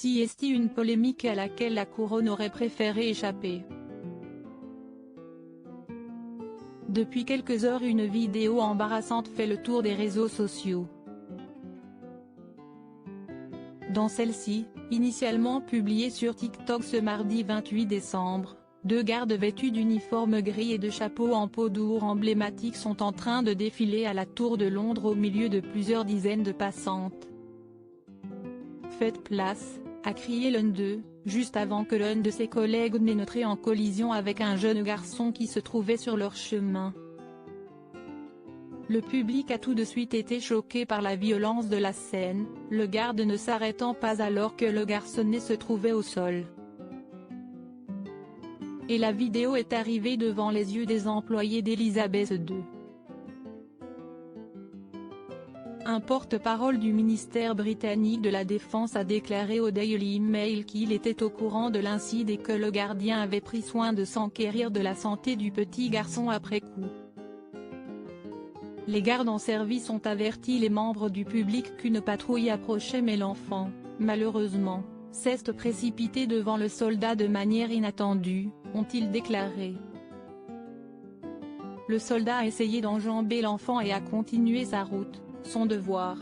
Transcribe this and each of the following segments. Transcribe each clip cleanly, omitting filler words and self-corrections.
CST, une polémique à laquelle la couronne aurait préféré échapper. Depuis quelques heures, une vidéo embarrassante fait le tour des réseaux sociaux. Dans celle-ci, initialement publiée sur TikTok ce mardi 28 décembre, deux gardes vêtus d'uniformes gris et de chapeaux en peau d'ours emblématiques sont en train de défiler à la Tour de Londres au milieu de plusieurs dizaines de passantes. « Faites place !» a crié l'un d'eux, juste avant que l'un de ses collègues n'entre en collision avec un jeune garçon qui se trouvait sur leur chemin. Le public a tout de suite été choqué par la violence de la scène, le garde ne s'arrêtant pas alors que le garçonnet se trouvait au sol. Et la vidéo est arrivée devant les yeux des employés d'Elizabeth II. Un porte-parole du ministère britannique de la Défense a déclaré au Daily Mail qu'il était au courant de l'incident et que le gardien avait pris soin de s'enquérir de la santé du petit garçon après coup. Les gardes en service ont averti les membres du public qu'une patrouille approchait mais l'enfant, malheureusement, s'est précipité devant le soldat de manière inattendue, ont-ils déclaré. Le soldat a essayé d'enjamber l'enfant et a continué sa route, son devoir.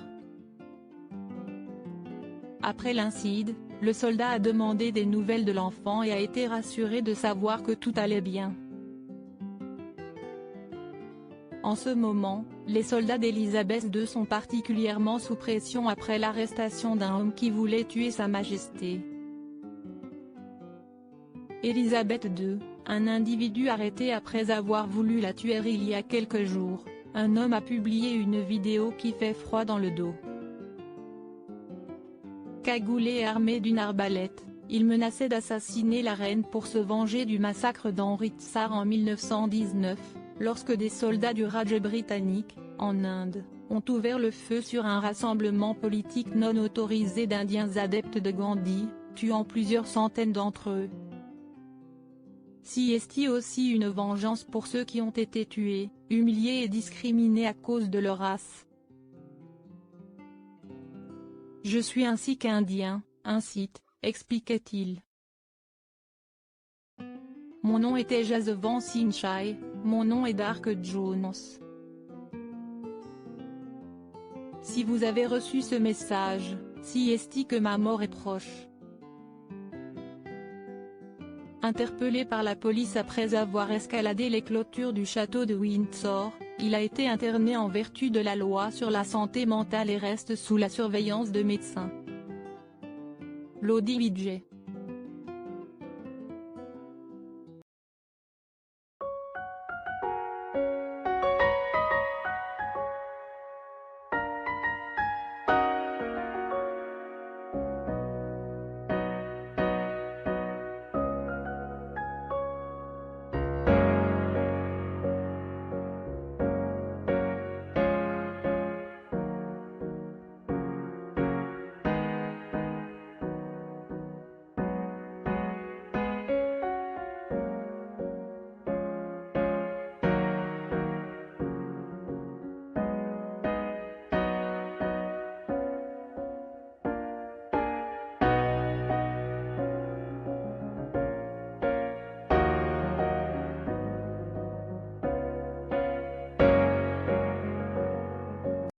Après l'incident, le soldat a demandé des nouvelles de l'enfant et a été rassuré de savoir que tout allait bien. En ce moment, les soldats d'Elizabeth II sont particulièrement sous pression après l'arrestation d'un homme qui voulait tuer Sa Majesté. Elizabeth II, un individu arrêté après avoir voulu la tuer il y a quelques jours, un homme a publié une vidéo qui fait froid dans le dos. Cagoulé et armé d'une arbalète, il menaçait d'assassiner la reine pour se venger du massacre d'Amritsar en 1919, lorsque des soldats du Raj britannique, en Inde, ont ouvert le feu sur un rassemblement politique non autorisé d'Indiens adeptes de Gandhi, tuant plusieurs centaines d'entre eux. CST aussi une vengeance pour ceux qui ont été tués, humiliés et discriminés à cause de leur race. Je suis un Sikh indien, un Sikh, expliquait-il. Mon nom était Jaswant Singh Chai, mon nom est Dark Jones. Si vous avez reçu ce message, CST que ma mort est proche. Interpellé par la police après avoir escaladé les clôtures du château de Windsor, il a été interné en vertu de la loi sur la santé mentale et reste sous la surveillance de médecins. Lodi Vijay.